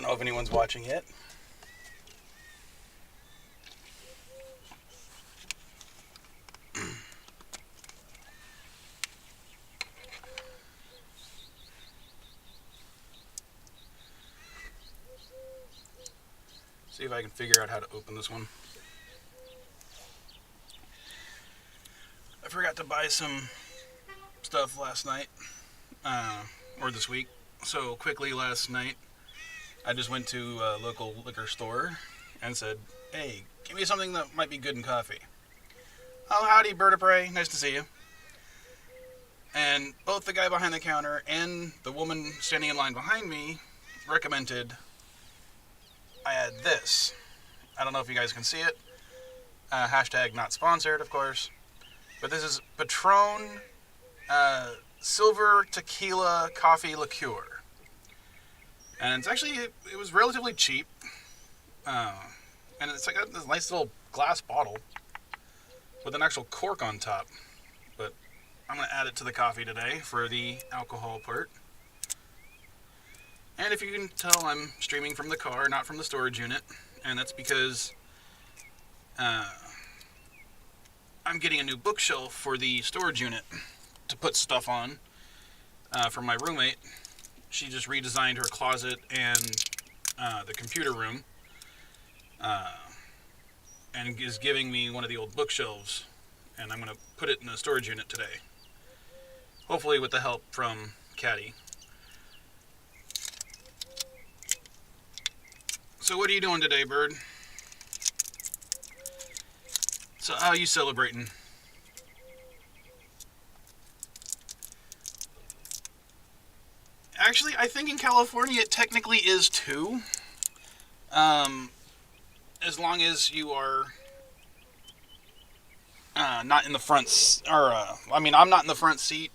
Don't know if anyone's watching yet. See if I can figure out how to open this one. I forgot to buy some stuff last night, or this week. So quickly last night, I just went to a local liquor store and said, "Hey, give me something that might be good in coffee." "Oh, howdy, bird of prey. Nice to see you." And both the guy behind the counter and the woman standing in line behind me recommended I add this. I don't know if you guys can see it. Hashtag not sponsored, of course. But this is Patron Silver Tequila Coffee Liqueur. And it's actually, it was relatively cheap. And it's like this nice little glass bottle with an actual cork on top. But I'm going to add it to the coffee today for the alcohol part. And if you can tell, I'm streaming from the car, not from the storage unit. And that's because I'm getting a new bookshelf for the storage unit to put stuff on from my roommate. She just redesigned her closet and the computer room and is giving me one of the old bookshelves. And I'm going to put it in the storage unit today. Hopefully with the help from Caddy. So what are you doing today, bird? So how are you celebrating? Actually, I think in California it technically is too. As long as you are not in the front, I'm not in the front seat,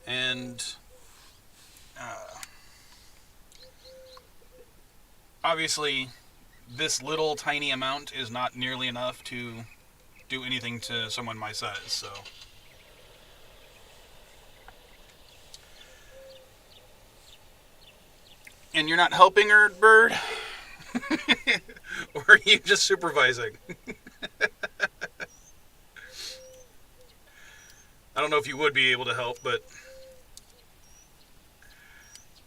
and obviously this little tiny amount is not nearly enough to do anything to someone my size, so. And you're not helping her, bird? Or are you just supervising? I don't know if you would be able to help, but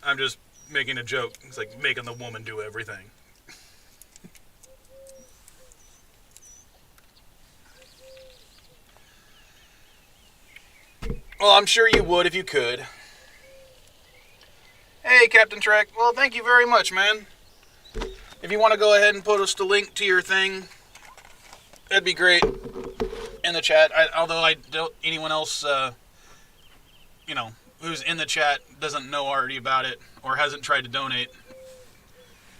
I'm just making a joke. It's like making the woman do everything. Well, I'm sure you would if you could. Hey, Captain Trek. Well, thank you very much, man. If you want to go ahead and post a link to your thing, that'd be great in the chat. Although I don't, anyone else, who's in the chat doesn't know already about it or hasn't tried to donate.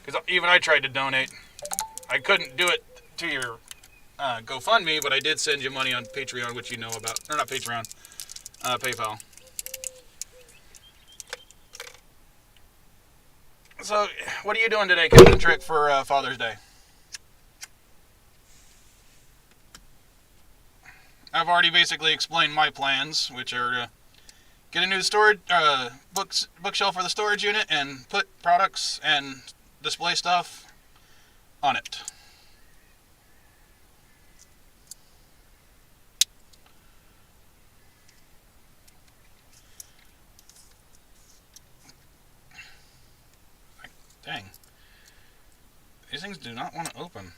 Because even I tried to donate. I couldn't do it to your GoFundMe, but I did send you money on Patreon, which you know about. Or not Patreon, PayPal. So, what are you doing today, Captain Trick, for Father's Day? I've already basically explained my plans, which are to get a new storage bookshelf for the storage unit and put products and display stuff on it. Dang. These things do not want to open.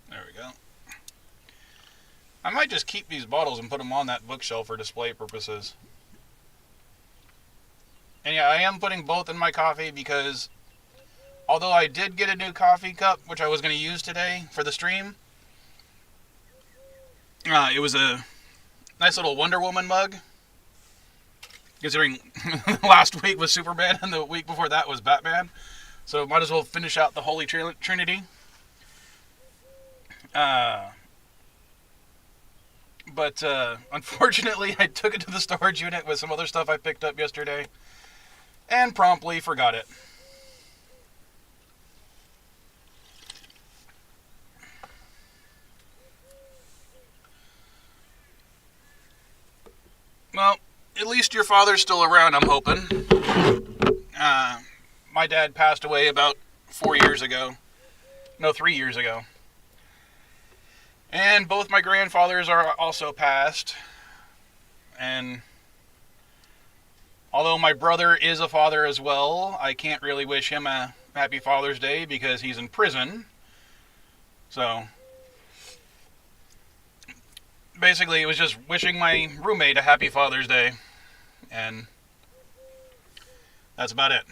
There we go. I might just keep these bottles and put them on that bookshelf for display purposes. And yeah, I am putting both in my coffee because although I did get a new coffee cup, which I was going to use today for the stream, it was a nice little Wonder Woman mug. Considering last week was Superman and the week before that was Batman. So might as well finish out the Holy Trinity. But unfortunately, I took it to the storage unit with some other stuff I picked up yesterday. And promptly forgot it. least your father's still around, I'm hoping. My dad passed away about 4 years ago. No, 3 years ago. And both my grandfathers are also passed. And although my brother is a father as well, I can't really wish him a happy Father's Day because he's in prison. So basically, it was just wishing my roommate a happy Father's Day. And that's about it.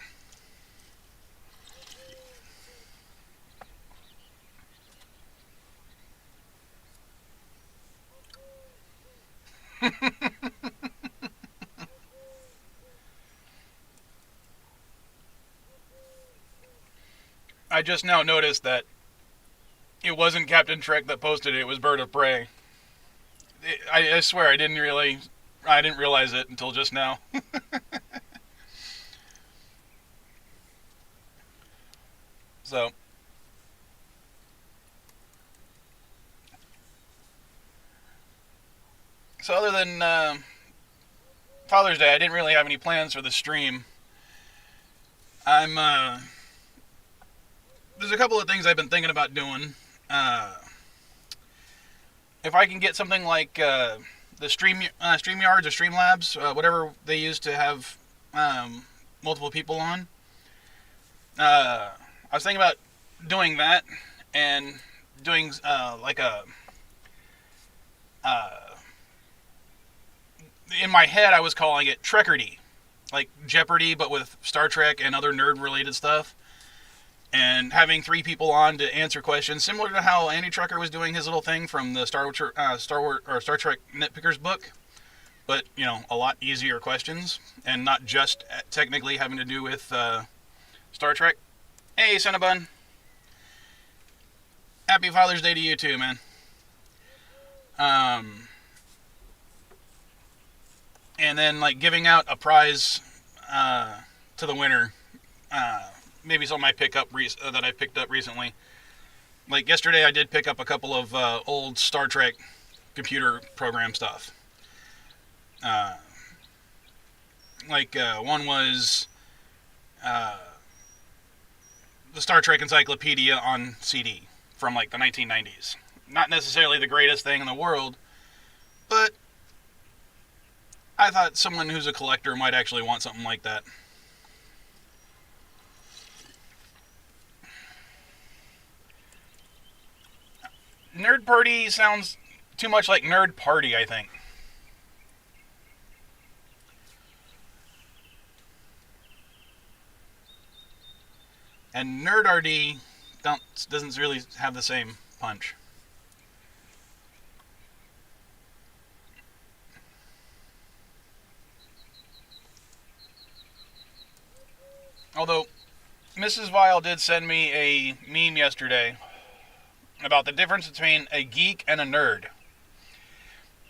I just now noticed that it wasn't Captain Trek that posted it, it was Bird of Prey. I swear I didn't realize it until just now. So other than Father's Day, I didn't really have any plans for the stream. There's a couple of things I've been thinking about doing. If I can get something like the StreamYards or Streamlabs, whatever they use to have multiple people on, I was thinking about doing that and doing like a in my head I was calling it Trekkerdy, like Jeopardy but with Star Trek and other nerd related stuff, and having 3 people on to answer questions similar to how Andy Trucker was doing his little thing from the Star Trek Nitpickers book, but a lot easier questions and not just technically having to do with Star Trek. Hey, Cinnabon. Happy Father's Day to you too, man. And then like giving out a prize to the winner. Maybe something I picked up recently. Like yesterday, I did pick up a couple of old Star Trek computer program stuff. One was the Star Trek Encyclopedia on CD from like the 1990s. Not necessarily the greatest thing in the world, but I thought someone who's a collector might actually want something like that. Nerd Party sounds too much like Nerd Party, I think. And Nerdardy doesn't really have the same punch. Although, Mrs. Vile did send me a meme yesterday about the difference between a geek and a nerd.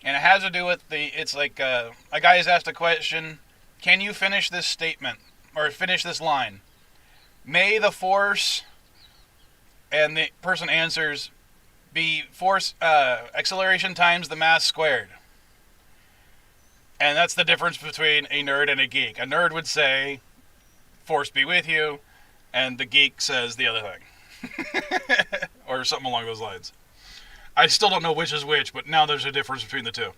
And it has to do with it's like a guy has asked a question, can you finish this statement, or finish this line? May the force, and the person answers, be force, acceleration times the mass squared. And that's the difference between a nerd and a geek. A nerd would say, force be with you, and the geek says the other thing. Or something along those lines. I still don't know which is which, but now there's a difference between the two.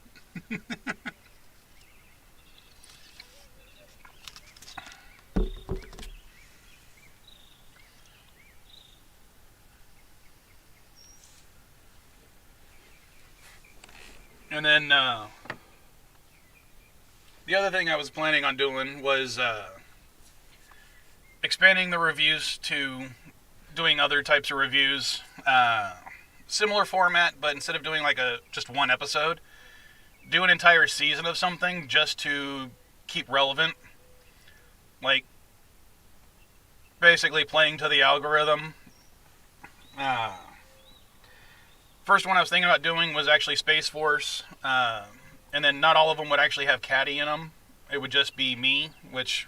And then the other thing I was planning on doing was expanding the reviews to doing other types of reviews. Similar format, but instead of doing like just one episode, do an entire season of something just to keep relevant. Like, basically playing to the algorithm. First one I was thinking about doing was actually Space Force, and then not all of them would actually have Caddy in them. It would just be me, which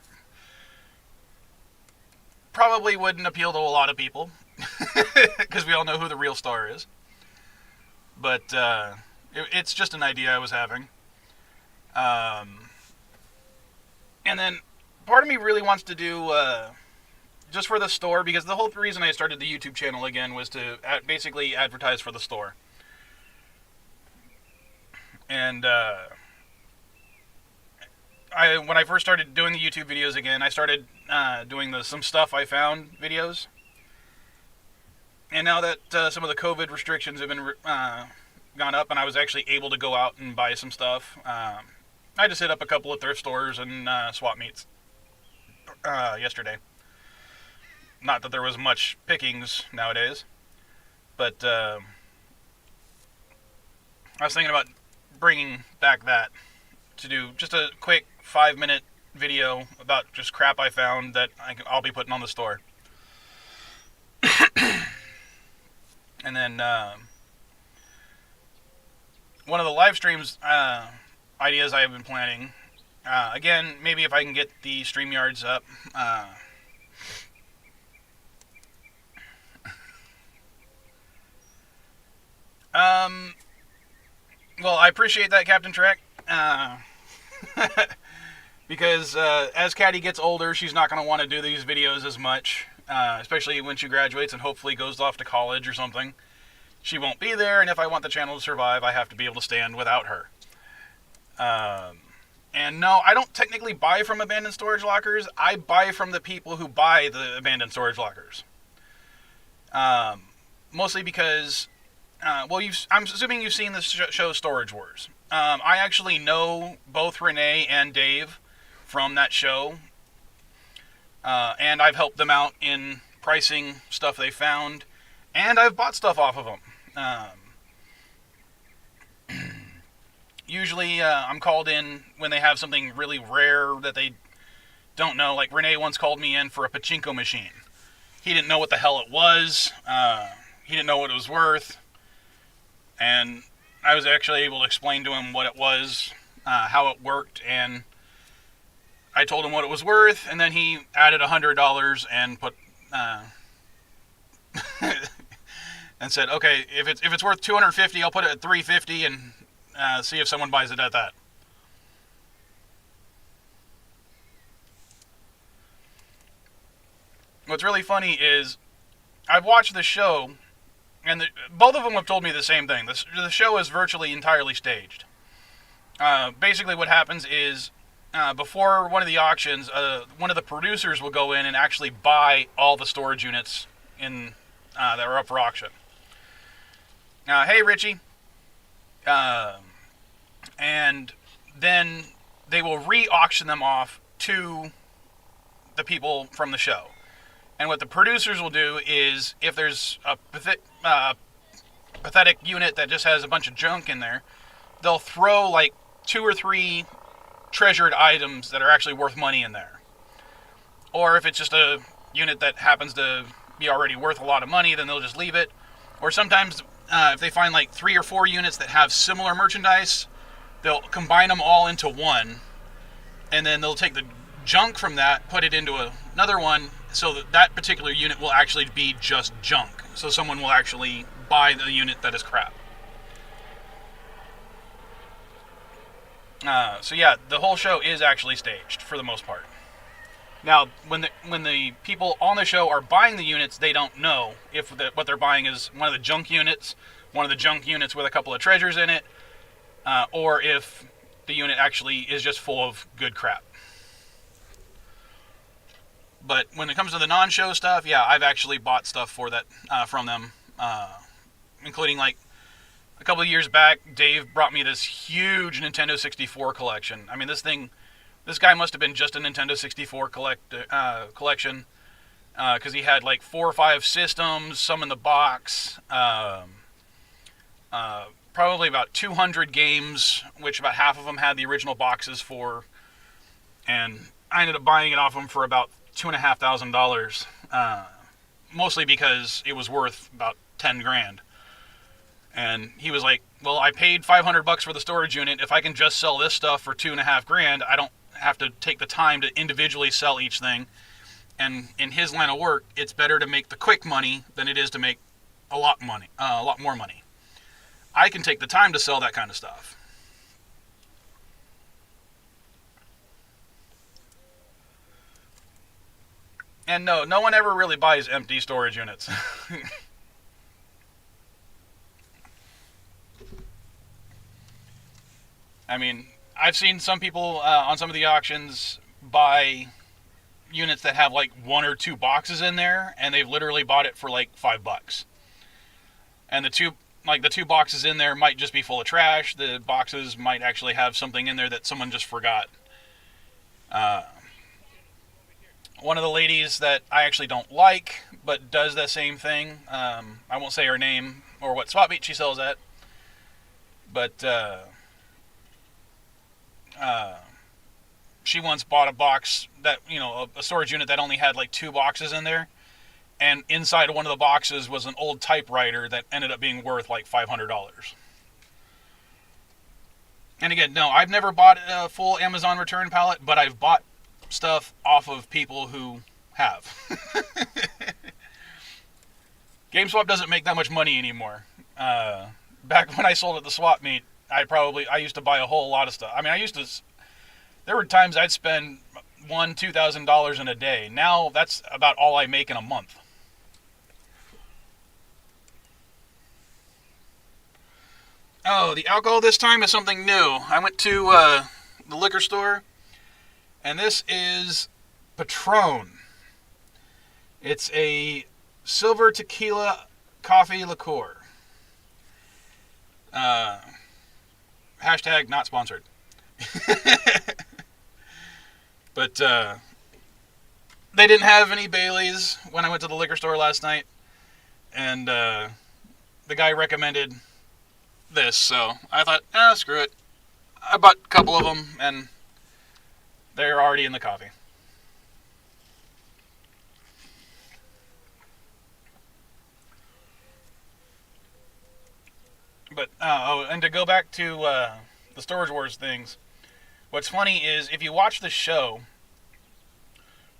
probably wouldn't appeal to a lot of people, because we all know who the real star is. But it's just an idea I was having. And then part of me really wants to do just for the store, because the whole reason I started the YouTube channel again was to basically advertise for the store. And when I first started doing the YouTube videos again, I started doing the some stuff I found videos. And now that some of the COVID restrictions have been gone up, and I was actually able to go out and buy some stuff, I just hit up a couple of thrift stores and swap meets yesterday. Not that there was much pickings nowadays, but I was thinking about bringing back that to do just a quick 5-minute video about just crap I found that I'll be putting on the store. And then one of the live streams ideas I have been planning, again, maybe if I can get the StreamYards up, well, I appreciate that, Captain Trek, because as Caddy gets older, she's not going to want to do these videos as much, especially when she graduates and hopefully goes off to college or something. She won't be there, and if I want the channel to survive, I have to be able to stand without her. And no, I don't technically buy from abandoned storage lockers. I buy from the people who buy the abandoned storage lockers. Mostly because, well, I'm assuming you've seen the show Storage Wars. I actually know both Renee and Dave from that show. And I've helped them out in pricing stuff they found. And I've bought stuff off of them. Usually I'm called in when they have something really rare that they don't know. Like Renee once called me in for a pachinko machine. He didn't know what the hell it was. He didn't know what it was worth. And I was actually able to explain to him what it was, how it worked, and I told him what it was worth, and then he added $100 and put and said, okay, if it's worth $250, I'll put it at $350 and see if someone buys it at that. What's really funny is I've watched the show, and both of them have told me the same thing. The show is virtually entirely staged. Basically what happens is before one of the auctions, one of the producers will go in and actually buy all the storage units that are up for auction. Hey, Richie. And then they will re-auction them off to the people from the show. And what the producers will do is, if there's a pathetic unit that just has a bunch of junk in there, they'll throw like 2 or 3 treasured items that are actually worth money in there. Or if it's just a unit that happens to be already worth a lot of money, then they'll just leave it. Or sometimes if they find like 3 or 4 units that have similar merchandise, they'll combine them all into one, and then they'll take the junk from that, put it into another one, so that particular unit will actually be just junk. So someone will actually buy the unit that is crap. So yeah, the whole show is actually staged for the most part. Now, when the people on the show are buying the units, they don't know if what they're buying is one of the junk units with a couple of treasures in it, or if the unit actually is just full of good crap. But when it comes to the non-show stuff, yeah, I've actually bought stuff for that from them, including like a couple of years back, Dave brought me this huge Nintendo 64 collection. I mean, this guy must have been just a Nintendo 64 collection, because he had like 4 or 5 systems, some in the box, probably about 200 games, which about half of them had the original boxes for, and I ended up buying it off him for about $2,500, mostly because it was worth about 10 grand. And he was like, well, I paid $500 for the storage unit. If I can just sell this stuff for $2.5 grand, I don't have to take the time to individually sell each thing. And in his line of work, it's better to make the quick money than it is to make a lot more money. I can take the time to sell that kind of stuff. And no one ever really buys empty storage units. I mean, I've seen some people on some of the auctions buy units that have like one or two boxes in there, and they've literally bought it for like $5. And the two boxes in there might just be full of trash. The boxes might actually have something in there that someone just forgot. Uh, One of the ladies that I actually don't like, but does the same thing. I won't say her name or what swap meet she sells at, but uh, she once bought a box that, a storage unit that only had like two boxes in there, and inside of one of the boxes was an old typewriter that ended up being worth like $500. And again, no, I've never bought a full Amazon return pallet, but I've bought stuff off of people who have. GameSwap doesn't make that much money anymore. Back when I sold at the swap meet, I used to buy a whole lot of stuff. I mean, there were times I'd spend $2,000 in a day. Now that's about all I make in a month. Oh, the alcohol this time is something new. I went to the liquor store, and this is Patron. It's a silver tequila coffee liqueur. Hashtag not sponsored. But they didn't have any Baileys when I went to the liquor store last night, and the guy recommended this, so I thought, screw it. I bought a couple of them, and they're already in the coffee. But, and to go back to the Storage Wars things, what's funny is if you watch the show,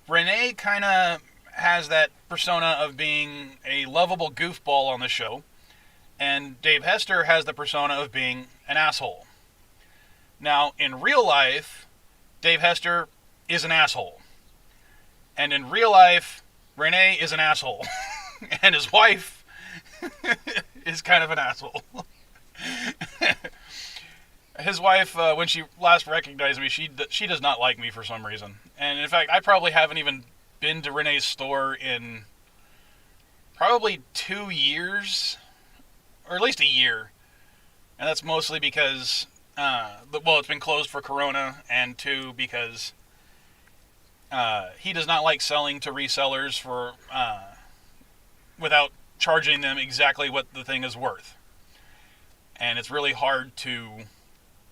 Renee kind of has that persona of being a lovable goofball on the show, and Dave Hester has the persona of being an asshole. Now, in real life, Dave Hester is an asshole. And in real life, Renee is an asshole. And his wife is kind of an asshole. His wife, when she last recognized me, she does not like me for some reason. And in fact, I probably haven't even been to Renee's store in probably 2 years, or at least a year. And that's mostly because, it's been closed for Corona, and two, because he does not like selling to resellers for without charging them exactly what the thing is worth. And it's really hard to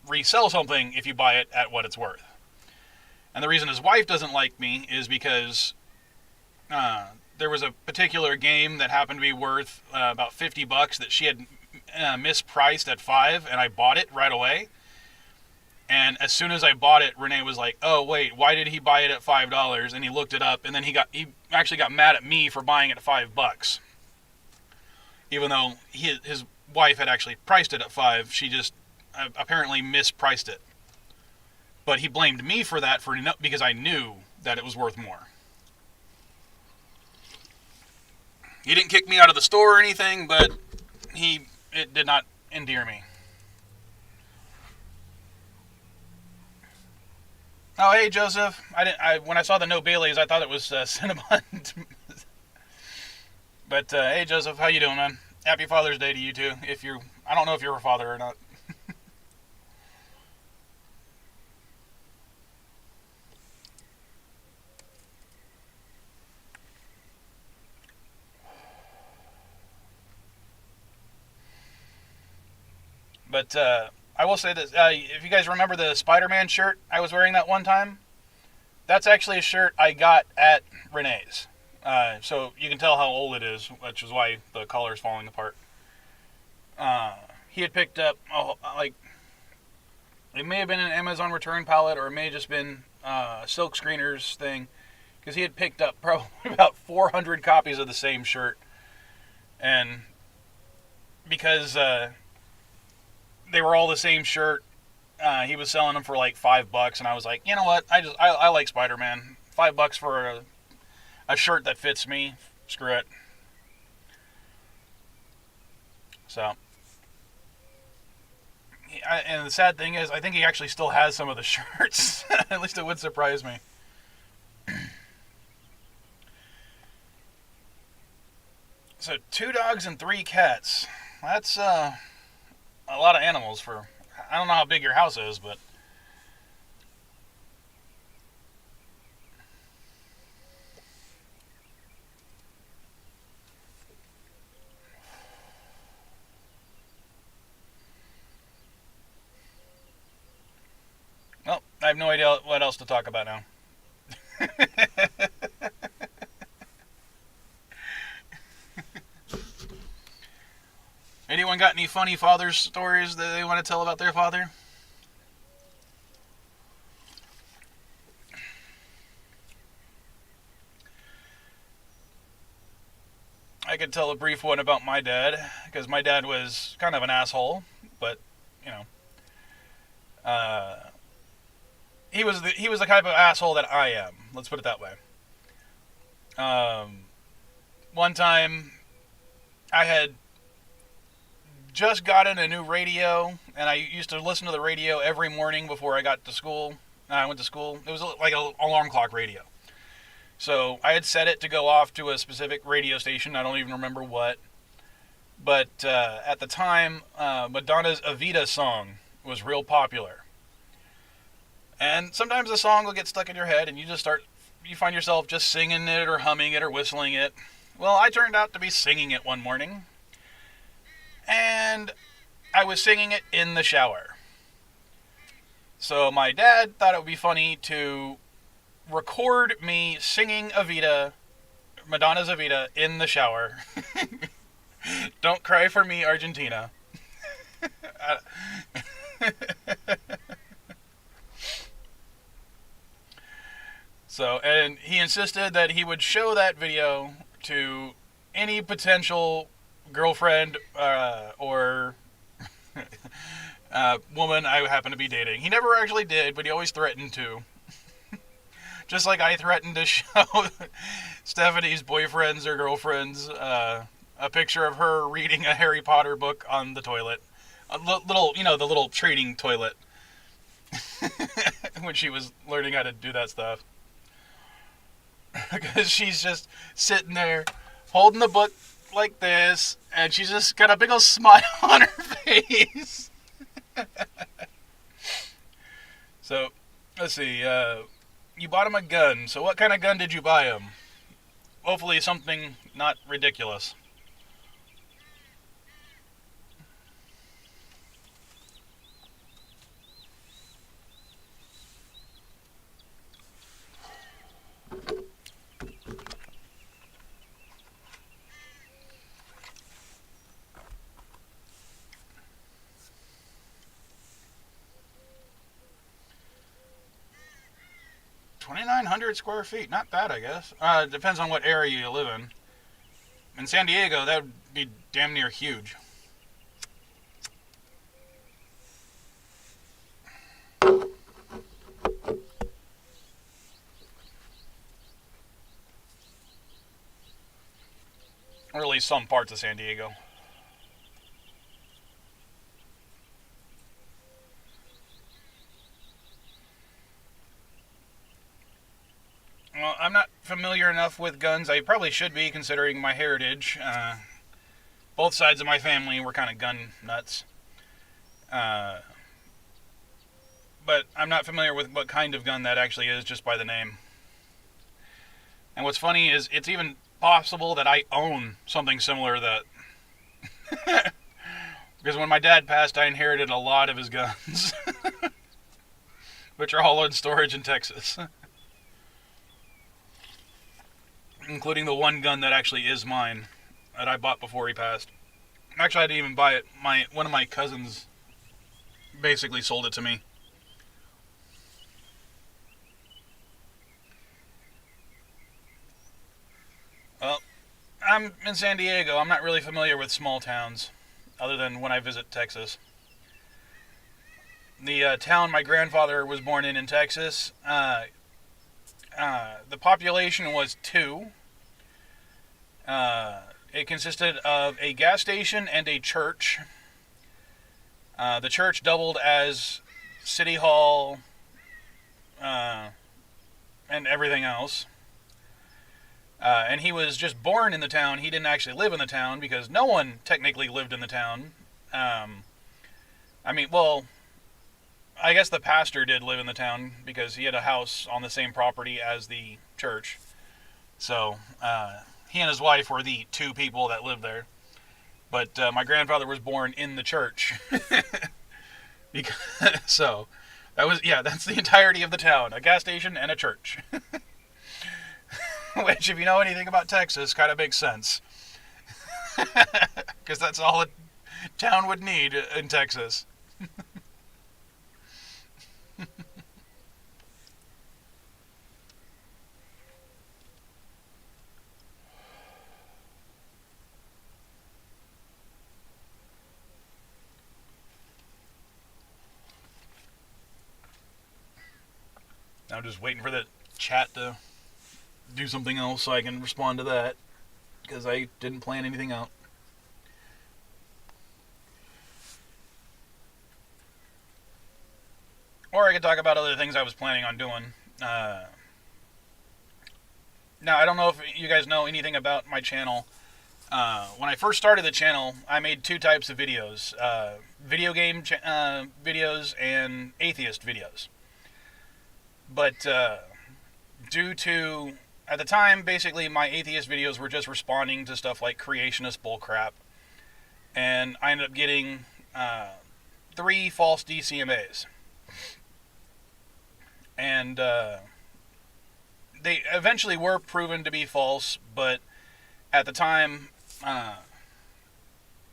resell something if you buy it at what it's worth. And the reason his wife doesn't like me is because there was a particular game that happened to be worth about $50 that she had mispriced at $5, and I bought it right away. And as soon as I bought it, Renee was like, "Oh wait, why did he buy it at $5?" And he looked it up, and then he actually got mad at me for buying it at $5, even though his wife had actually priced it at $5. She just apparently mispriced it. But he blamed me for that because I knew that it was worth more. He didn't kick me out of the store or anything, but it did not endear me. Oh, hey, Joseph. When I saw the no Baileys, I thought it was Cinnabon. But hey, Joseph, how you doing, man? Happy Father's Day to you too. I don't know if you're a father or not. But I will say this: if you guys remember the Spider-Man shirt I was wearing that one time, that's actually a shirt I got at Renee's. So you can tell how old it is, which is why the collar is falling apart. He had picked up, it may have been an Amazon return pallet, or it may have just been a Silk Screeners thing, because he had picked up probably about 400 copies of the same shirt. And because they were all the same shirt, he was selling them for like $5, and I was like, you know what? I like Spider-Man. $5 for a shirt that fits me. Screw it. So, and the sad thing is, I think he actually still has some of the shirts. At least it would surprise me. So 2 dogs and 3 cats. That's a lot of animals for. I don't know how big your house is, but well, I have no idea what else to talk about now. Anyone got any funny father stories that they want to tell about their father? I could tell a brief one about my dad, because my dad was kind of an asshole, but, you know, he was the type of asshole that I am. Let's put it that way. Um, One time, I had just gotten a new radio, and I used to listen to the radio every morning before I got to school. I went to school. It was like an alarm clock radio. So I had set it to go off to a specific radio station. I don't even remember what. But at the time, Madonna's Evita song was real popular. And sometimes the song will get stuck in your head, and you find yourself just singing it or humming it or whistling it. Well, I turned out to be singing it one morning. And I was singing it in the shower. So my dad thought it would be funny to record me singing Madonna's Evita, in the shower. Don't cry for me, Argentina. So, and he insisted that he would show that video to any potential girlfriend or woman I happen to be dating. He never actually did, but he always threatened to. Just like I threatened to show Stephanie's boyfriends or girlfriends a picture of her reading a Harry Potter book on the toilet. A little, the little trading toilet. When she was learning how to do that stuff. Because she's just sitting there holding the book like this, and she's just got a big old smile on her face. So, let's see. You bought him a gun. So what kind of gun did you buy him? Hopefully something not ridiculous. $2,900 square feet. Not bad, I guess. Depends on what area you live in. In San Diego, that would be damn near huge. Or at least some parts of San Diego. Well, I'm not familiar enough with guns. I probably should be, considering my heritage. Both sides of my family were kind of gun nuts. But I'm not familiar with what kind of gun that actually is, just by the name. And what's funny is it's even possible that I own something similar that... Because when my dad passed, I inherited a lot of his guns. Which are all in storage in Texas. Including the one gun that actually is mine, that I bought before he passed. Actually, I didn't even buy it. One of my cousins basically sold it to me. Well, I'm in San Diego. I'm not really familiar with small towns, other than when I visit Texas. The town my grandfather was born in Texas, the population was 2, It consisted of a gas station and a church. The church doubled as city hall and everything else. And he was just born in the town. He didn't actually live in the town because no one technically lived in the town. Well, I guess the pastor did live in the town because he had a house on the same property as the church. So he and his wife were the two people that lived there. But my grandfather was born in the church. So that's the entirety of the town. A gas station and a church. Which, if you know anything about Texas, kind of makes sense. Because that's all a town would need in Texas. I'm just waiting for the chat to do something else so I can respond to that, because I didn't plan anything out. Or I could talk about other things I was planning on doing. Now, I don't know if you guys know anything about my channel. When I first started the channel, I made two types of videos. Video game videos and atheist videos. But due to, at the time, basically my atheist videos were just responding to stuff like creationist bullcrap. And I ended up getting 3 false DCMAs. And they eventually were proven to be false, but at the time,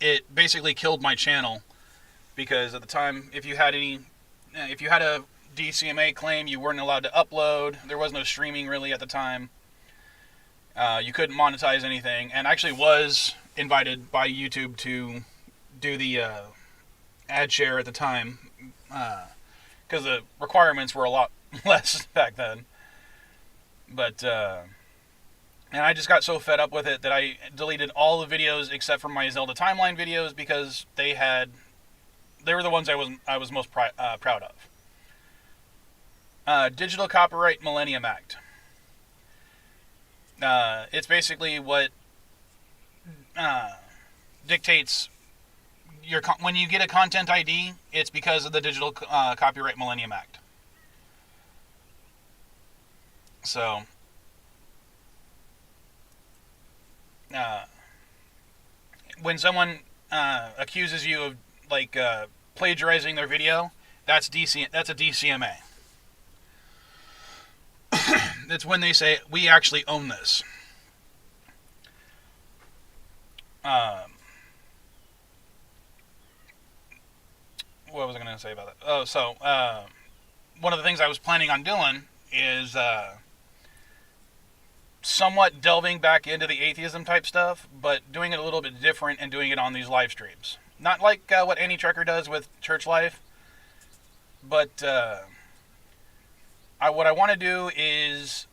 it basically killed my channel, because at the time, if you had a DCMA claim, you weren't allowed to upload. There was no streaming really at the time. You couldn't monetize anything, and actually was invited by YouTube to do the ad share at the time, because the requirements were a lot less back then. But and I just got so fed up with it that I deleted all the videos except for my Zelda timeline videos, because they were the ones I was most proud of. Digital Copyright Millennium Act. It's basically what dictates when you get a content ID, it's because of the Digital Copyright Millennium Act. So, when someone accuses you of plagiarizing their video, that's a DCMA. That's when they say, we actually own this. What was I going to say about that? Oh, so one of the things I was planning on doing is somewhat delving back into the atheism type stuff, but doing it a little bit different and doing it on these live streams. Not like what Annie Trucker does with Church Life, but what I want to do is,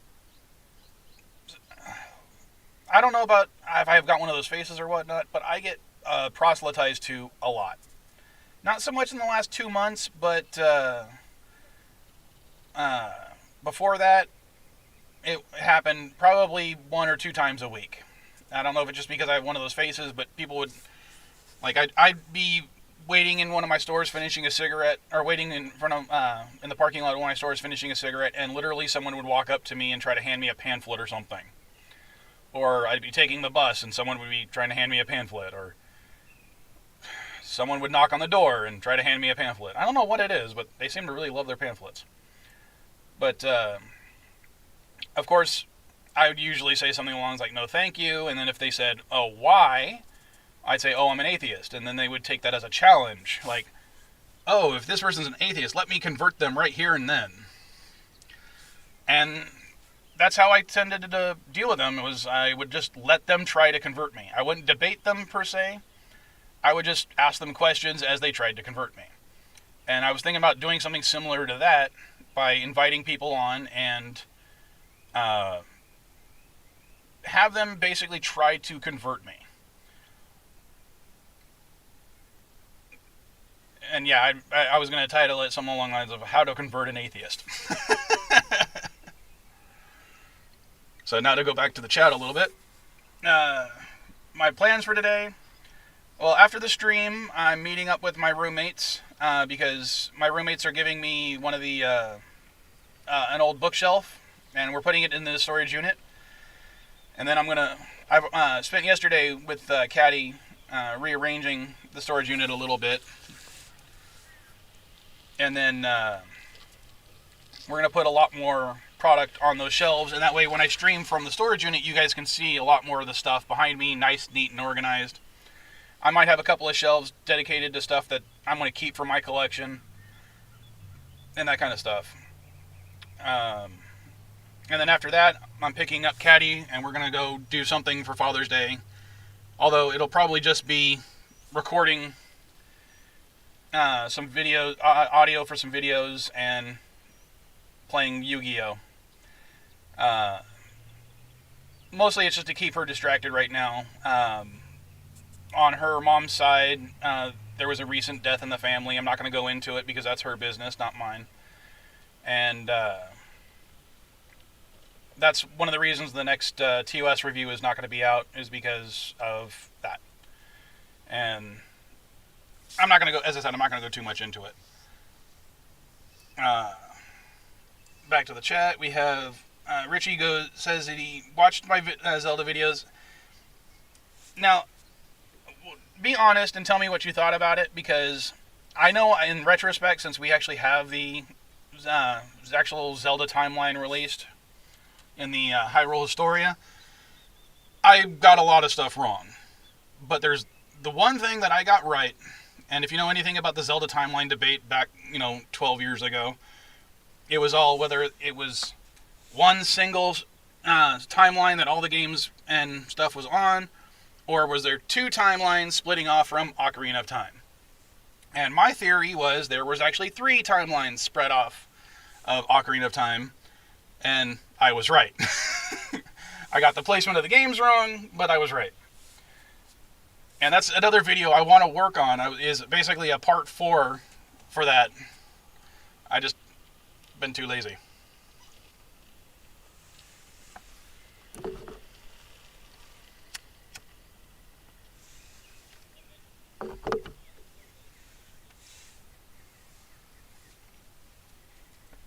I don't know about if I've got one of those faces or whatnot, but I get proselytized to a lot. Not so much in the last 2 months, but before that, it happened probably 1 or 2 times a week. I don't know if it's just because I have one of those faces, but people would, I'd be waiting in one of my stores finishing a cigarette, or waiting in front of, in the parking lot of one of my stores finishing a cigarette, and literally someone would walk up to me and try to hand me a pamphlet or something. Or I'd be taking the bus and someone would be trying to hand me a pamphlet, or someone would knock on the door and try to hand me a pamphlet. I don't know what it is, but they seem to really love their pamphlets. But, of course, I would usually say something along like, no thank you, and then if they said, oh, why? I'd say, oh, I'm an atheist, and then they would take that as a challenge, like, oh, if this person's an atheist, let me convert them right here and then. And that's how I tended to deal with them, was I would just let them try to convert me. I wouldn't debate them, per se. I would just ask them questions as they tried to convert me. And I was thinking about doing something similar to that by inviting people on and have them basically try to convert me. And yeah, I was going to title it something along the lines of How to Convert an Atheist. So now to go back to the chat a little bit. My plans for today. Well, after the stream, I'm meeting up with my roommates because my roommates are giving me one of the an old bookshelf, and we're putting it in the storage unit. And then I've spent yesterday with Caddy rearranging the storage unit a little bit, and then we're gonna put a lot more product on those shelves, and that way when I stream from the storage unit, you guys can see a lot more of the stuff behind me, nice, neat, and organized. I might have a couple of shelves dedicated to stuff that I'm going to keep for my collection and that kind of stuff. And then after that, I'm picking up Caddy, and we're going to go do something for Father's Day. Although it'll probably just be recording some video, audio for some videos, and playing Yu-Gi-Oh! Mostly it's just to keep her distracted right now. On her mom's side, there was a recent death in the family. I'm not going to go into it because that's her business, not mine. And that's one of the reasons the next TOS review is not going to be out, is because of that. And I'm not going to go, as I said, I'm not going to go too much into it. Back to the chat, we have Richie says that he watched my Zelda videos. Now, be honest and tell me what you thought about it, because I know in retrospect, since we actually have the actual Zelda timeline released in the Hyrule Historia, I got a lot of stuff wrong. But there's the one thing that I got right, and if you know anything about the Zelda timeline debate back, 12 years ago, it was all whether it was one single timeline that all the games and stuff was on, or was there two timelines splitting off from Ocarina of Time? And my theory was there was actually three timelines spread off of Ocarina of Time, and I was right. I got the placement of the games wrong, but I was right. And that's another video I want to work on, is basically a part 4 for that. I just been too lazy.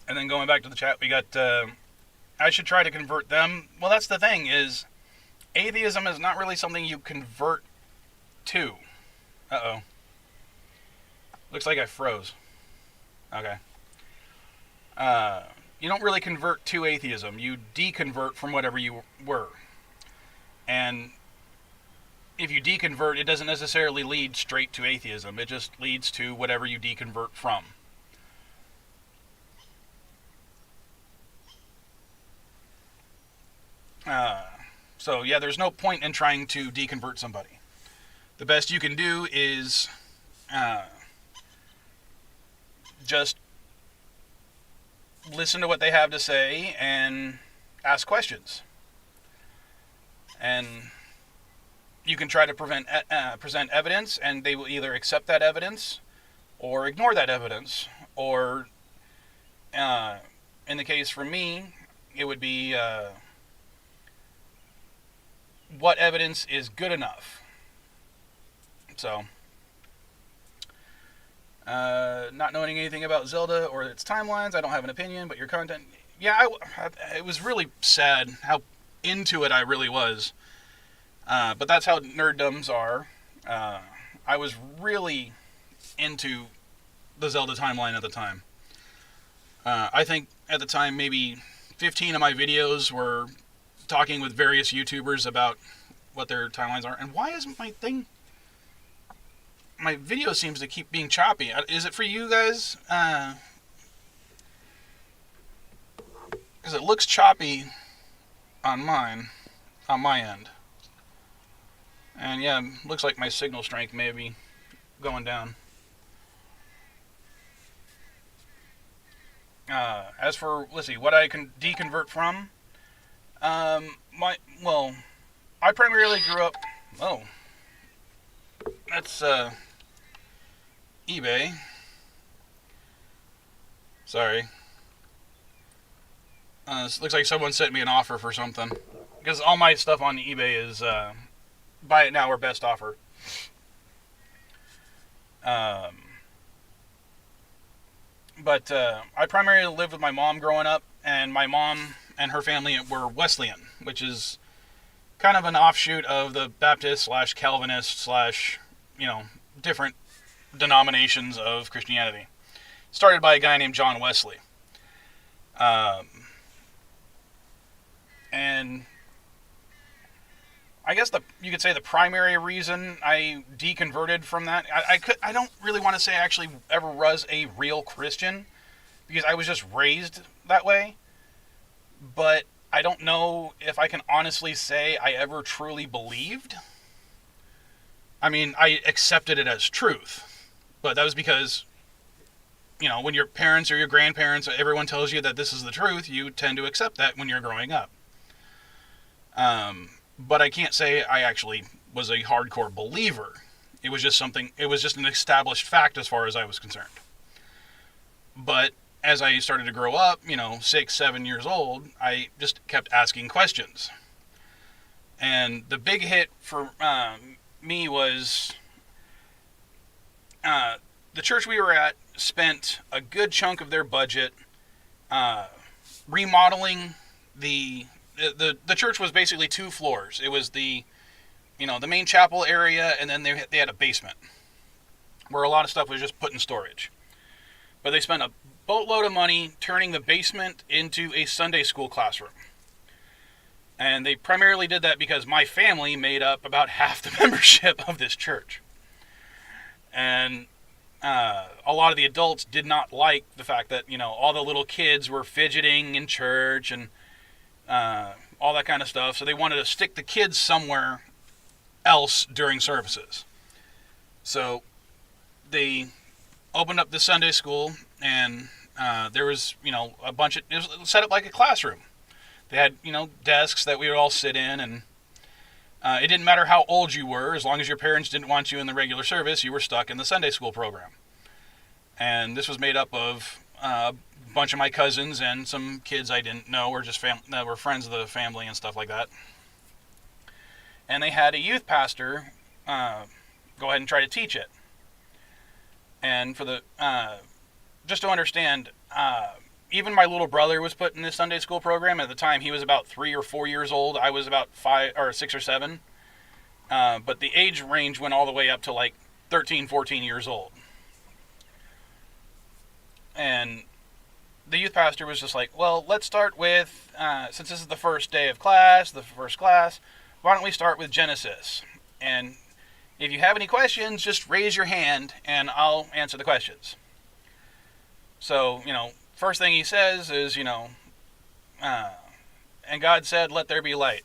And then going back to the chat, we got, I should try to convert them. Well, that's the thing, is atheism is not really something you convert to. Uh-oh. Looks like I froze. Okay. You don't really convert to atheism. You deconvert from whatever you were. And if you deconvert, it doesn't necessarily lead straight to atheism. It just leads to whatever you deconvert from. So yeah, there's no point in trying to deconvert somebody. The best you can do is just listen to what they have to say and ask questions. And you can try to present evidence, and they will either accept that evidence or ignore that evidence. Or, in the case for me, it would be what evidence is good enough. So, not knowing anything about Zelda or its timelines, I don't have an opinion, but your content... Yeah, it was really sad how into it I really was. But that's how nerddoms are. I was really into the Zelda timeline at the time. I think at the time maybe 15 of my videos were talking with various YouTubers about what their timelines are. And why isn't my thing... My video seems to keep being choppy. Is it for you guys? Because it looks choppy on my end. And yeah, looks like my signal strength may be going down. As for, let's see, what I can deconvert from, I primarily grew up. Oh, that's eBay. Sorry. This looks like someone sent me an offer for something. Because all my stuff on eBay is buy it now or best offer. Um, but I primarily lived with my mom growing up, and my mom and her family were Wesleyan, which is kind of an offshoot of the Baptist slash Calvinist slash, different denominations of Christianity. Started by a guy named John Wesley. Um, and I guess you could say the primary reason I deconverted from that, I don't really want to say I actually ever was a real Christian, because I was just raised that way. But I don't know if I can honestly say I ever truly believed. I mean, I accepted it as truth, but that was because, when your parents or your grandparents, everyone tells you that this is the truth, you tend to accept that when you're growing up. But I can't say I actually was a hardcore believer. It was just an established fact as far as I was concerned. But as I started to grow up, 6, 7 years old, I just kept asking questions. And the big hit for me was the church we were at spent a good chunk of their budget remodeling the church. Was basically 2 floors. It was the main chapel area, and then they had a basement where a lot of stuff was just put in storage. But they spent a boatload of money turning the basement into a Sunday school classroom. And they primarily did that because my family made up about half the membership of this church. And a lot of the adults did not like the fact that, all the little kids were fidgeting in church and all that kind of stuff. So they wanted to stick the kids somewhere else during services. So they opened up the Sunday school, and there was, a bunch of, it was set up like a classroom. They had, desks that we would all sit in, and it didn't matter how old you were. As long as your parents didn't want you in the regular service, you were stuck in the Sunday school program. And this was made up of a bunch of my cousins and some kids I didn't know, or just that were friends of the family and stuff like that. And they had a youth pastor go ahead and try to teach it. And for the just to understand, even my little brother was put in this Sunday school program. At the time, he was about 3 or 4 years old. I was about 5 or 6 or 7. But the age range went all the way up to like 13, 14 years old. And the youth pastor was just like, well, let's start with, since this is the first day of class, the first class, why don't we start with Genesis? And if you have any questions, just raise your hand and I'll answer the questions. So, first thing he says is, and God said, let there be light.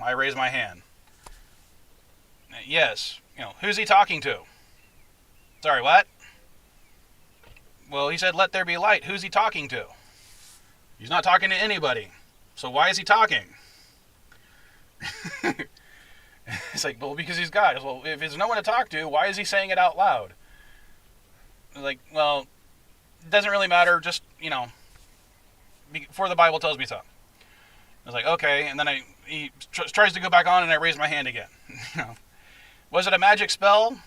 I raise my hand. Yes. Who's he talking to? Sorry, what? Well, he said, let there be light. Who's he talking to? He's not talking to anybody. So why is he talking? It's like, well, because he's God. Well, if there's no one to talk to, why is he saying it out loud? Like, well, it doesn't really matter. Just, before the Bible tells me so. I was like, okay. And then he tries to go back on, and I raise my hand again. Was it a magic spell?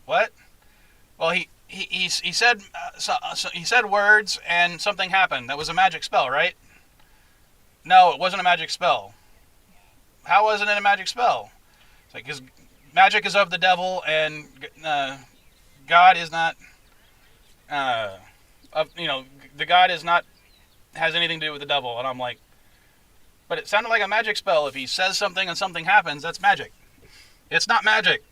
What? Well, he said he said words, and something happened. That was a magic spell, right? No, it wasn't a magic spell. How wasn't it a magic spell? It's like, because magic is of the devil, and God is not. The God is not has anything to do with the devil. And I'm like, but it sounded like a magic spell. If he says something and something happens, that's magic. It's not magic.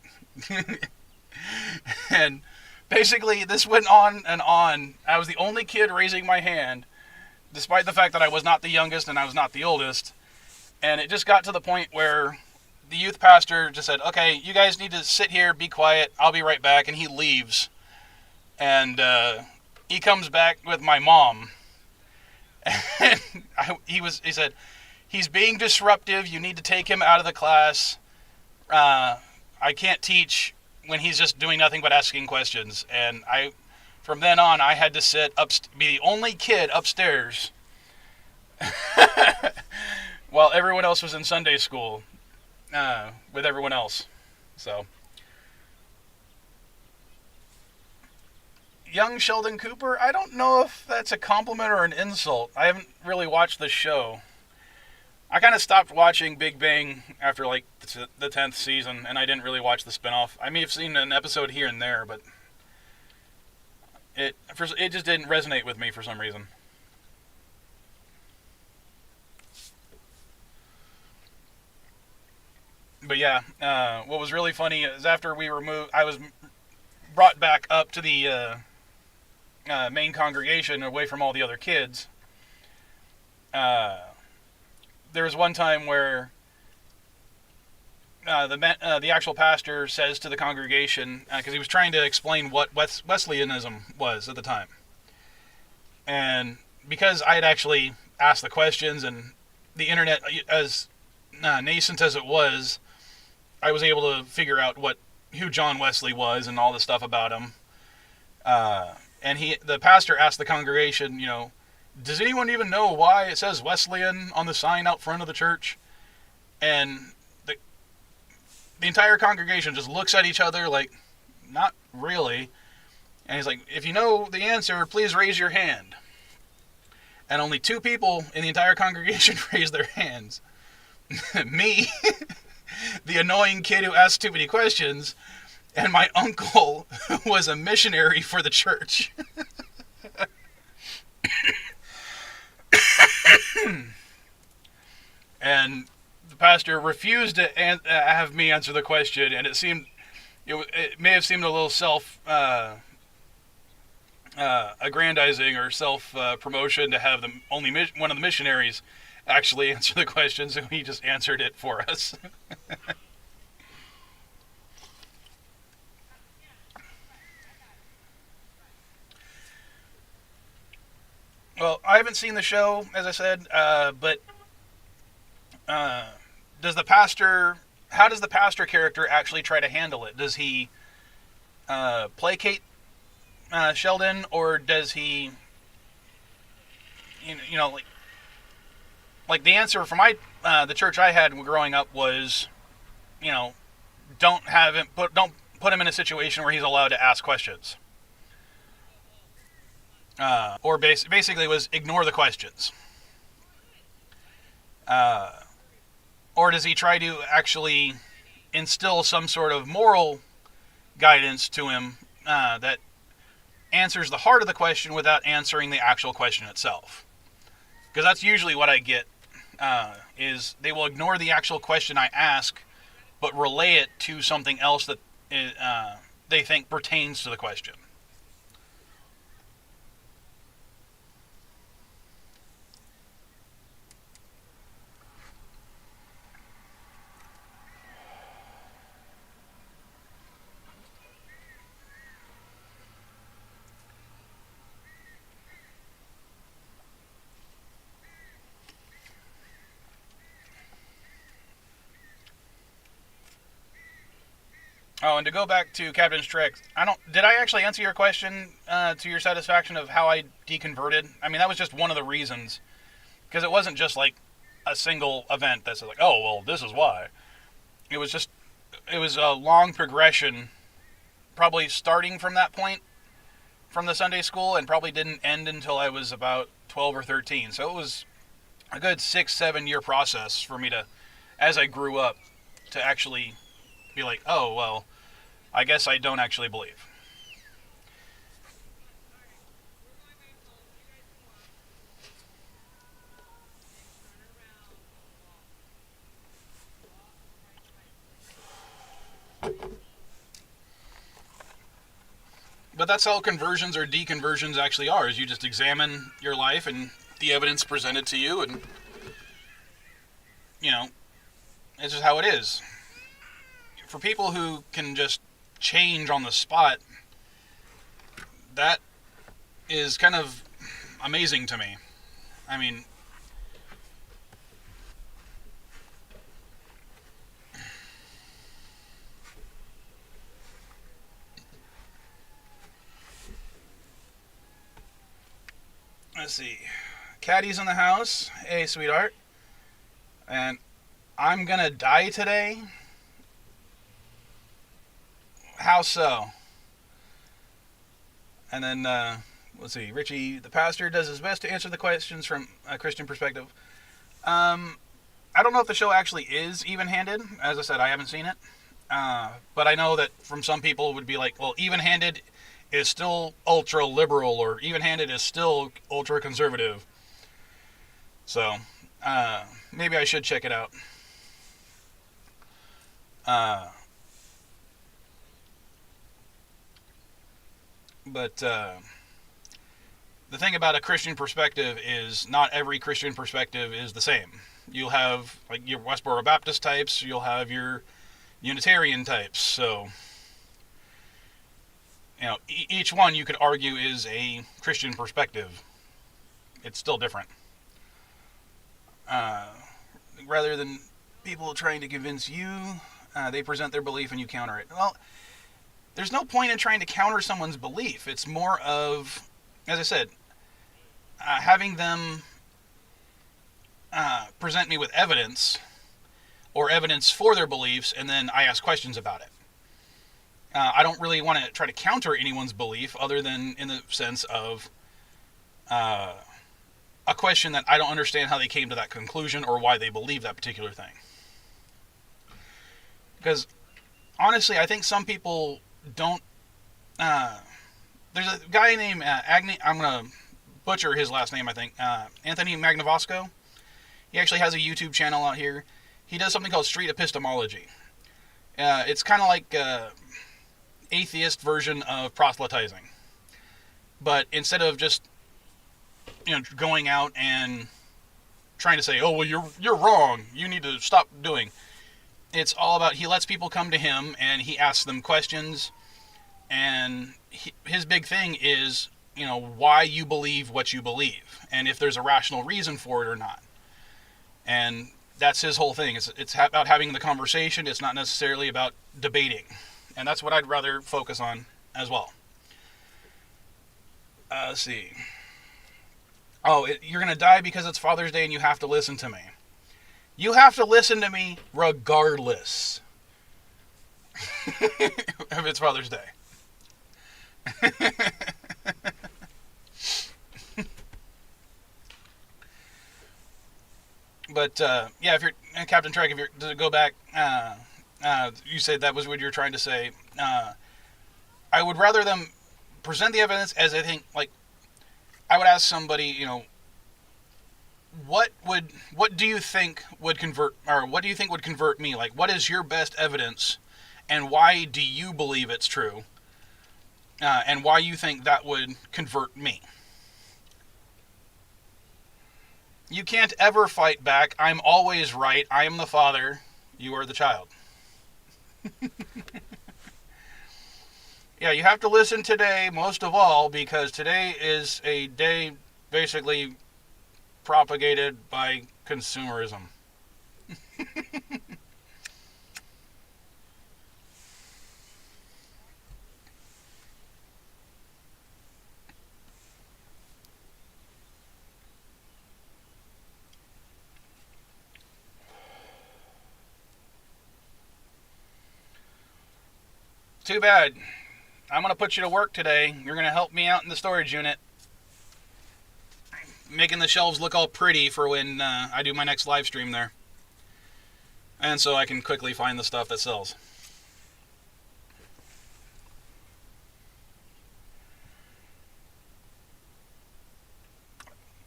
And basically, this went on and on. I was the only kid raising my hand, despite the fact that I was not the youngest and I was not the oldest. And it just got to the point where the youth pastor just said, okay, you guys need to sit here, be quiet, I'll be right back. And he leaves. And he comes back with my mom. And he said, he's being disruptive. You need to take him out of the class. I can't teach when he's just doing nothing but asking questions. And from then on, I had to be the only kid upstairs while everyone else was in Sunday school with everyone else. So, young Sheldon Cooper, I don't know if that's a compliment or an insult. I haven't really watched the show. I kind of stopped watching Big Bang after like the 10th season, and I didn't really watch the spinoff. I may have seen an episode here and there, but it just didn't resonate with me for some reason. But yeah, what was really funny is after we were moved, I was brought back up to the main congregation away from all the other kids. There was one time where the actual pastor says to the congregation, because he was trying to explain what Wesleyanism was at the time. And because I had actually asked the questions, and the internet, as nascent as it was, I was able to figure out who John Wesley was and all the stuff about him. And the pastor asked the congregation, does anyone even know why it says Wesleyan on the sign out front of the church? And the entire congregation just looks at each other like, not really. And he's like, if you know the answer, please raise your hand. And only 2 people in the entire congregation raised their hands. Me, the annoying kid who asked too many questions, and my uncle, who was a missionary for the church. And the pastor refused to have me answer the question, and it may have seemed a little aggrandizing or self-promotion to have one of the missionaries actually answer the question, so he just answered it for us. Well, I haven't seen the show, as I said, but how does the pastor character actually try to handle it? Does he placate Sheldon, or does he, like the answer for the church I had growing up was, don't put him in a situation where he's allowed to ask questions. Or basically was ignore the questions. Or does he try to actually instill some sort of moral guidance to him that answers the heart of the question without answering the actual question itself? Because that's usually what I get, is they will ignore the actual question I ask, but relay it to something else that they think pertains to the question. Oh, and to go back to Captain's Trick, did I actually answer your question to your satisfaction of how I deconverted? I mean, that was just one of the reasons, because it wasn't just like a single event that's like, oh, well, this is why. It was a long progression, probably starting from that point, from the Sunday school, and probably didn't end until I was about 12 or 13. So it was a good 6-7 year process for me to, as I grew up, to actually be like, oh, well, I guess I don't actually believe. But that's how conversions or deconversions actually are, is you just examine your life and the evidence presented to you, and, it's just how it is. For people who can just change on the spot, that is kind of amazing to me. I mean, Let's see. Caddy's in the house. Hey, sweetheart. And I'm gonna die today. How so? And then, let's see. Richie, the pastor, does his best to answer the questions from a Christian perspective. I don't know if the show actually is even-handed. As I said, I haven't seen it. But I know that from some people it would be like, well, even-handed is still ultra-liberal, or even-handed is still ultra-conservative. So, maybe I should check it out. But the thing about a Christian perspective is not every Christian perspective is the same. You'll have like your Westboro Baptist types, you'll have your Unitarian types. So, each one you could argue is a Christian perspective. It's still different. Rather than people trying to convince you, they present their belief and you counter it. Well, there's no point in trying to counter someone's belief. It's more of, as I said, having them present me with evidence or evidence for their beliefs, and then I ask questions about it. I don't really want to try to counter anyone's belief other than in the sense of a question that I don't understand how they came to that conclusion or why they believe that particular thing. Because, honestly, I think some people don't... there's a guy named Agni... I'm going to butcher his last name, I think. Anthony Magnavosco. He actually has a YouTube channel out here. He does something called street epistemology. It's kind of like atheist version of proselytizing. But instead of just going out and trying to say, oh, well, you're wrong, you need to stop doing. It's all about, he lets people come to him and he asks them questions, and his big thing is, why you believe what you believe, and if there's a rational reason for it or not. And that's his whole thing. It's about having the conversation. It's not necessarily about debating. And that's what I'd rather focus on as well. Let's see. Oh, you're going to die because it's Father's Day and you have to listen to me. You have to listen to me regardless if it's Father's Day. But, yeah, if you're Captain Trek, if you're to go back, you said that was what you're trying to say. I would rather them present the evidence as I think, like, I would ask somebody, what do you think would convert, or what do you think would convert me? Like, what is your best evidence, and why do you believe it's true? And why you think that would convert me? You can't ever fight back. I'm always right. I am the father. You are the child. Yeah, you have to listen today, most of all, because today is a day basically propagated by consumerism. Too bad. I'm going to put you to work today. You're going to help me out in the storage unit. Making the shelves look all pretty for when I do my next live stream there. And so I can quickly find the stuff that sells.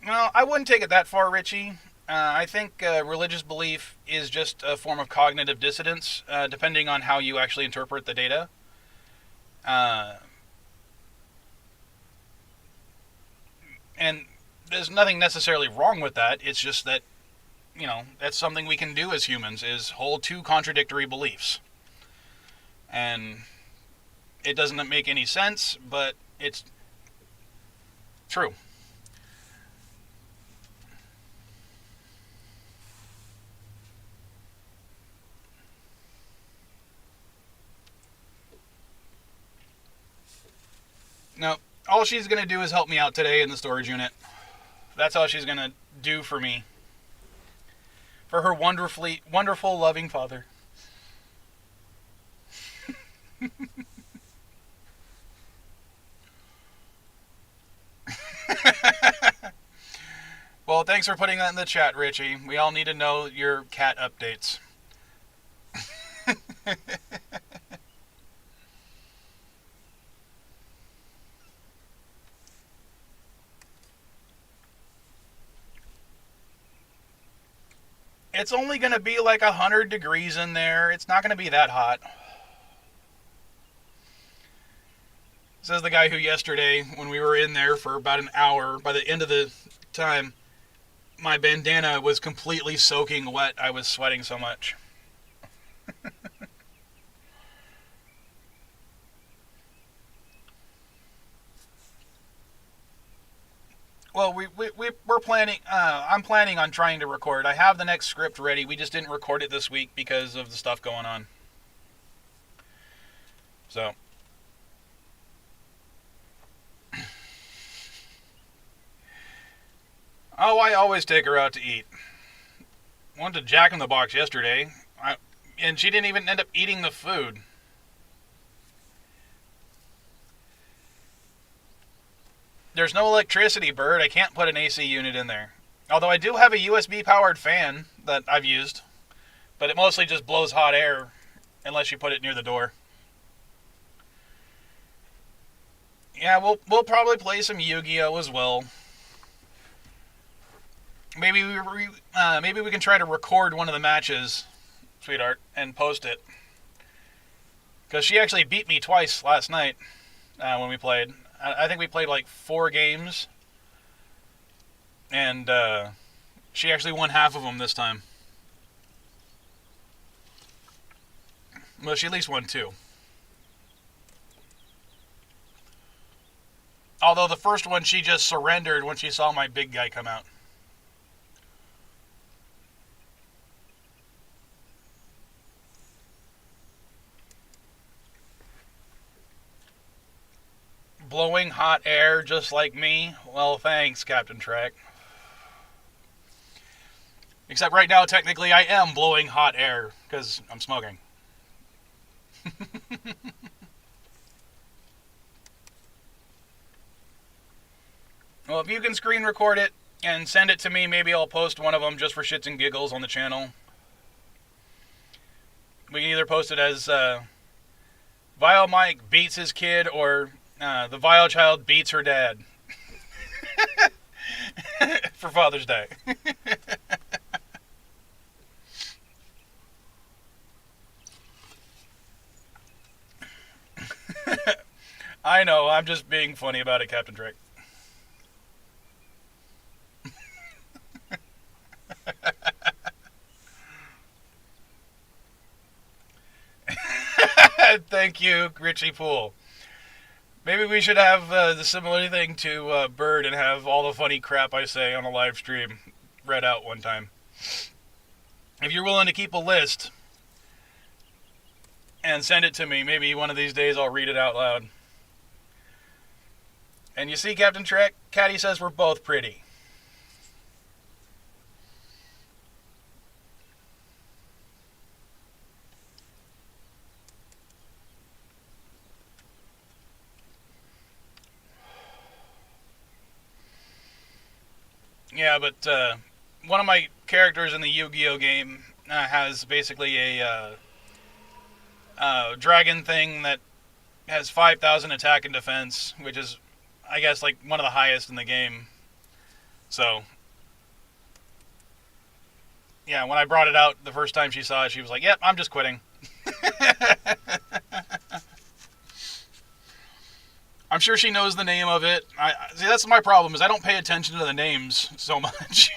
Well, I wouldn't take it that far, Richie. I think religious belief is just a form of cognitive dissonance, depending on how you actually interpret the data. And there's nothing necessarily wrong with that. It's just that, that's something we can do as humans, is hold two contradictory beliefs. And it doesn't make any sense, but it's true. No, all she's going to do is help me out today in the storage unit. That's all she's gonna do for me. For her wonderful, loving father. Well, thanks for putting that in the chat, Richie. We all need to know your cat updates. It's only going to be like 100 degrees in there. It's not going to be that hot. Says the guy who yesterday, when we were in there for about an hour, by the end of the time, my bandana was completely soaking wet. I was sweating so much. Well, we're planning. I'm planning on trying to record. I have the next script ready. We just didn't record it this week because of the stuff going on. So. Oh, I always take her out to eat. Went to Jack in the Box yesterday, and she didn't even end up eating the food. There's no electricity, Bird. I can't put an AC unit in there. Although I do have a USB-powered fan that I've used, but it mostly just blows hot air unless you put it near the door. Yeah, we'll probably play some Yu-Gi-Oh as well. Maybe we can try to record one of the matches, sweetheart, and post it. Because she actually beat me twice last night when we played. I think we played like 4 games. And she actually won half of them this time. Well, she at least won 2. Although the first one, she just surrendered when she saw my big guy come out. Blowing hot air just like me? Well, thanks, Captain Trek. Except right now, technically, I am blowing hot air because I'm smoking. Well, if you can screen record it and send it to me, maybe I'll post one of them just for shits and giggles on the channel. We can either post it as Vile Mike beats his kid or the Vile Child beats her dad. For Father's Day. I know, I'm just being funny about it, Captain Drake. Thank you, Richie Poole. Maybe we should have the similar thing to Bird and have all the funny crap I say on a live stream read out one time. If you're willing to keep a list and send it to me, maybe one of these days I'll read it out loud. And you see, Captain Trek, Caddy says we're both pretty. Yeah, but one of my characters in the Yu-Gi-Oh game has basically a dragon thing that has 5,000 attack and defense, which is, I guess, like one of the highest in the game. So, yeah, when I brought it out the first time she saw it, she was like, "Yep, I'm just quitting." I'm sure she knows the name of it. See, that's my problem, is I don't pay attention to the names so much.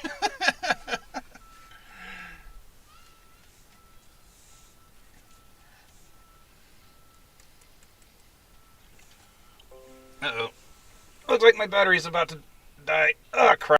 Uh-oh. Looks like my battery's about to die. Oh, crap.